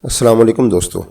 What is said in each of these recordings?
अस्सलाम वालेकुम दोस्तों,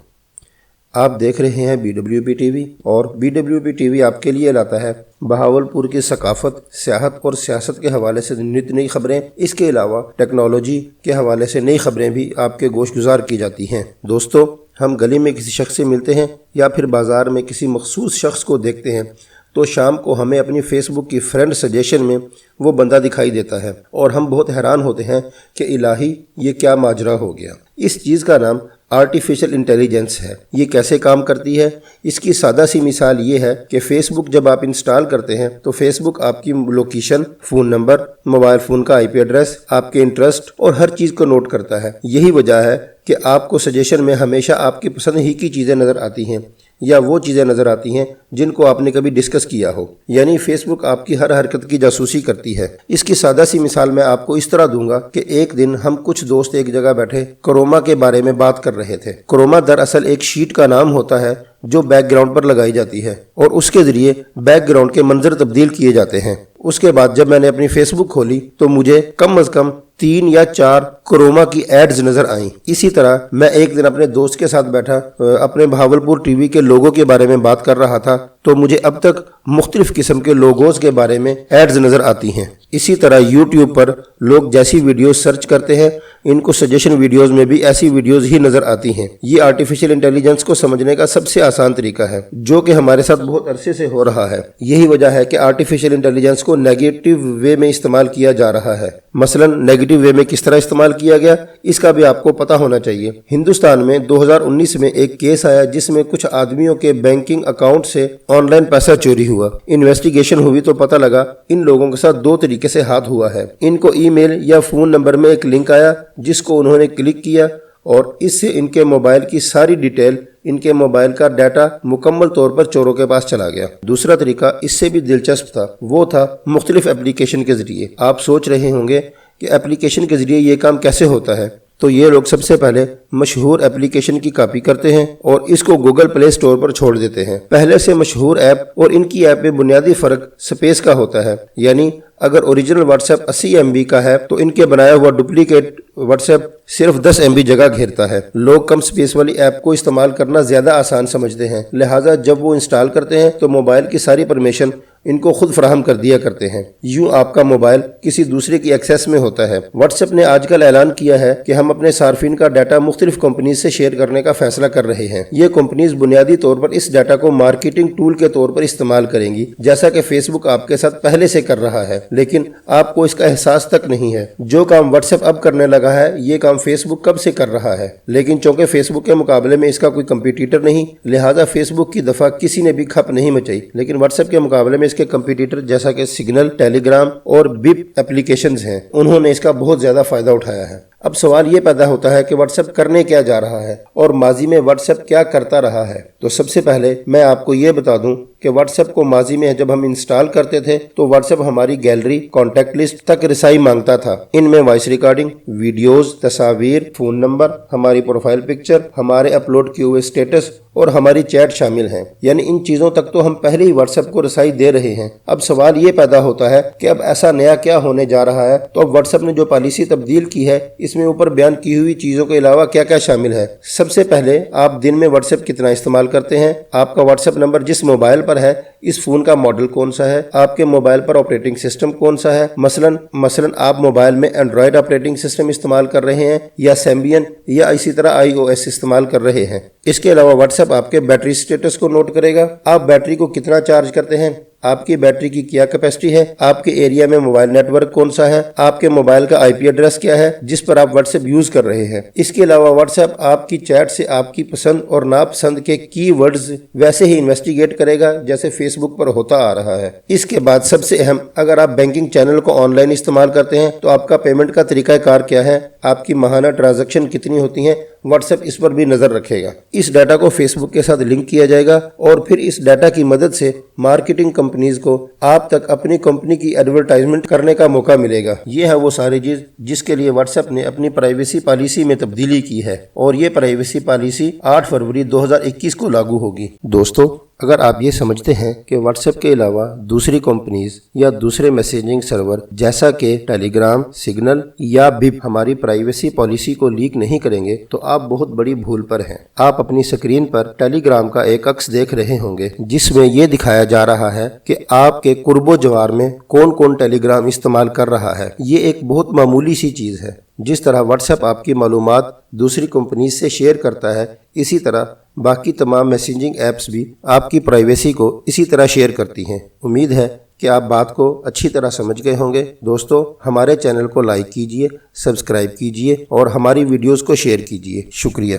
आप देख रहे हैं BWP टीवी और BWP टीवी आपके लिए लाता है बहावलपुर की सकाफत, सियाहत और सियासत के हवाले से नित नई खबरें। इसके अलावा टेक्नोलॉजी के हवाले से नई खबरें भी आपके गोशगुजार की जाती हैं। दोस्तों, हम गली में किसी शख्स से मिलते हैं या फिर बाज़ार में किसी मखसूस शख्स को देखते हैं तो शाम को हमें अपनी फेसबुक की फ्रेंड सजेशन में वो बंदा दिखाई देता है और हम बहुत हैरान होते हैं कि इलाही ये क्या माजरा हो गया। इस चीज़ का नाम आर्टिफिशियल इंटेलिजेंस है। ये कैसे काम करती है? इसकी सादा सी मिसाल ये है कि फ़ेसबुक जब आप इंस्टॉल करते हैं तो फ़ेसबुक आपकी location, phone number, mobile phone का IP एड्रेस, आपके इंटरेस्ट और हर चीज़ को नोट करता है। यही वजह है कि आपको सजेशन में हमेशा आपकी पसंद ही की चीज़ें नज़र आती हैं या वो चीज़ें नज़र आती हैं जिनको आपने कभी डिस्कस किया हो। यानी फ़ेसबुक आपकी हर हरकत की जासूसी करती है। इसकी सादा सी मिसाल मैं आपको इस तरह दूंगा कि एक दिन हम कुछ दोस्त एक जगह बैठे क्रोमा के बारे में बात कर रहे थे। क्रोमा दरअसल एक शीट का नाम होता है जो बैकग्राउंड पर लगाई जाती है और उसके ज़रिए बैकग्राउंड के मंजर तब्दील किए जाते हैं। उसके बाद जब मैंने अपनी फेसबुक खोली तो मुझे कम अज़ कम 3 या 4 क्रोमा की एड्स नज़र आईं। इसी तरह मैं एक दिन अपने दोस्त के साथ बैठा अपने बहावलपुर टीवी के लोगों के बारे में बात कर रहा था तो मुझे अब तक मुख्तलिफ किस्म के लोगोज़ के बारे में एड्स नज़र आती हैं। इसी तरह यूट्यूब पर लोग जैसी वीडियोस सर्च करते हैं इनको सजेशन वीडियोस में भी ऐसी वीडियोस ही नज़र आती हैं। ये आर्टिफिशियल इंटेलिजेंस को समझने का सबसे आसान तरीका है जो कि हमारे साथ बहुत अरसे से हो रहा है। यही वजह है कि आर्टिफिशियल इंटेलिजेंस को नेगेटिव वे में इस्तेमाल किया जा रहा है। मसलन नेगेटिव वे में किस तरह इस्तेमाल किया गया इसका भी आपको पता होना चाहिए। हिंदुस्तान में 2019 में एक केस आया जिसमें कुछ आदमियों के बैंकिंग अकाउंट से ऑनलाइन पैसा चोरी हुआ। इन्वेस्टिगेशन हुई तो पता लगा इन लोगों के साथ 2 तरीके से हाथ हुआ है। इनको ईमेल या फ़ोन नंबर में एक लिंक आया जिसको उन्होंने क्लिक किया और इससे इनके मोबाइल की सारी डिटेल, इनके मोबाइल का डाटा मुकम्मल तौर पर चोरों के पास चला गया। दूसरा तरीका इससे भी दिलचस्प था, वो था मुख्तलिफ एप्लीकेशन के ज़रिए। आप सोच रहे होंगे कि एप्लीकेशन के ज़रिए ये काम कैसे होता है। तो ये लोग सबसे पहले मशहूर एप्लीकेशन की कॉपी करते हैं और इसको गूगल प्ले स्टोर पर छोड़ देते हैं। पहले से मशहूर ऐप और इनकी ऐप में बुनियादी फ़र्क स्पेस का होता है। यानी अगर ओरिजिनल व्हाट्सएप 80 MB का है तो इनके बनाया हुआ डुप्लीकेट व्हाट्सएप सिर्फ 10 MB जगह घेरता है। लोग कम स्पेस वाली ऐप को इस्तेमाल करना ज़्यादा आसान समझते हैं, लिहाजा जब वो इंस्टॉल करते हैं तो मोबाइल की सारी परमिशन इनको खुद फराहम कर दिया करते हैं। यूँ आपका मोबाइल किसी दूसरे की एक्सेस में होता है। व्हाट्सएप ने आजकल ऐलान किया है कि हम अपने सार्फिन का डाटा मुख्तलिफ कंपनीज से शेयर करने का फैसला कर रहे हैं। ये कंपनीज बुनियादी तौर पर इस डाटा को मार्केटिंग टूल के तौर पर इस्तेमाल करेंगी, जैसा कि फेसबुक आपके साथ पहले से कर रहा है, लेकिन आपको इसका एहसास तक नहीं है। जो काम व्हाट्सएप अब करने लगा है ये काम फेसबुक कब से कर रहा है, लेकिन चूंकि फेसबुक के मुकाबले में इसका कोई कंपटीटर नहीं, लिहाजा फेसबुक की दफा किसी ने भी खप नहीं मचाई। लेकिन व्हाट्सएप के मुकाबले में इसके कंपटीटर जैसा कि सिग्नल, टेलीग्राम और बिप एप्लीकेशंस हैं, उन्होंने इसका बहुत ज्यादा फायदा उठाया है। अब सवाल ये पैदा होता है कि व्हाट्सएप करने क्या जा रहा है और माजी में व्हाट्सएप क्या करता रहा है। तो सबसे पहले मैं आपको ये बता दूं कि व्हाट्सएप को माजी में जब हम इंस्टॉल करते थे तो व्हाट्सएप हमारी गैलरी, कॉन्टैक्ट लिस्ट तक रसाई मांगता था। इनमें वॉइस रिकॉर्डिंग, वीडियोस, तस्वीर, फोन नंबर, हमारी प्रोफाइल पिक्चर, हमारे अपलोड किए हुए स्टेटस और हमारी चैट शामिल हैं। यानी इन चीज़ों तक तो हम पहले ही व्हाट्सएप को रसाई दे रहे हैं। अब सवाल ये पैदा होता है कि अब ऐसा नया क्या होने जा रहा है। तो अब व्हाट्सएप ने जो पॉलिसी तब्दील की है इसमें ऊपर बयान की हुई चीज़ों के अलावा क्या क्या शामिल है। सबसे पहले आप दिन में व्हाट्सएप कितना इस्तेमाल करते हैं, आपका व्हाट्सएप नंबर जिस मोबाइल पर है इस फोन का मॉडल कौन सा है, आपके मोबाइल पर ऑपरेटिंग सिस्टम कौन सा है। मसलन आप मोबाइल में एंड्रॉयड ऑपरेटिंग सिस्टम इस्तेमाल कर रहे हैं या सैम्बियन या इसी तरह iOS इस्तेमाल कर रहे हैं। इसके अलावा व्हाट्सएप आपके बैटरी स्टेटस को नोट करेगा। आप बैटरी को कितना चार्ज करते हैं, आपकी बैटरी की क्या कैपेसिटी है, आपके एरिया में मोबाइल नेटवर्क कौन सा है, आपके मोबाइल का IP एड्रेस क्या है जिस पर आप व्हाट्सएप यूज कर रहे हैं। इसके अलावा व्हाट्सएप आपकी चैट से आपकी पसंद और नापसंद के कीवर्ड्स वैसे ही इन्वेस्टिगेट करेगा जैसे फेसबुक पर होता आ रहा है। इसके बाद सबसे अहम, अगर आप बैंकिंग चैनल को ऑनलाइन इस्तेमाल करते हैं तो आपका पेमेंट का तरीकाकार क्या है, आपकी माहाना ट्रांजैक्शन कितनी होती हैं, व्हाट्सएप इस पर भी नजर रखेगा। इस डाटा को फेसबुक के साथ लिंक किया जाएगा और फिर इस डाटा की मदद से मार्केटिंग कंपनीज को आप तक अपनी कंपनी की एडवर्टाइजमेंट करने का मौका मिलेगा। ये है वो सारी चीज जिसके लिए व्हाट्सएप ने अपनी प्राइवेसी पॉलिसी में तब्दीली की है और ये प्राइवेसी पॉलिसी 8 फरवरी 2021 को लागू होगी। दोस्तों, अगर आप ये समझते हैं कि व्हाट्सएप के अलावा दूसरी कंपनीज या दूसरे मैसेजिंग सर्वर जैसा कि टेलीग्राम, सिग्नल या बिप हमारी प्राइवेसी पॉलिसी को लीक नहीं करेंगे तो आप बहुत बड़ी भूल पर हैं। आप अपनी स्क्रीन पर टेलीग्राम का एक अक्स देख रहे होंगे जिसमें ये दिखाया जा रहा है कि आपके कुर्बो जवार में कौन कौन टेलीग्राम इस्तेमाल कर रहा है। ये एक बहुत मामूली सी चीज़ है। जिस तरह व्हाट्सएप आपकी मालूमात दूसरी कंपनी से शेयर करता है, इसी तरह बाकी तमाम मैसेजिंग ऐप्स भी आपकी प्राइवेसी को इसी तरह शेयर करती हैं। उम्मीद है कि आप बात को अच्छी तरह समझ गए होंगे। दोस्तों, हमारे चैनल को लाइक कीजिए, सब्सक्राइब कीजिए और हमारी वीडियोस को शेयर कीजिए। शुक्रिया।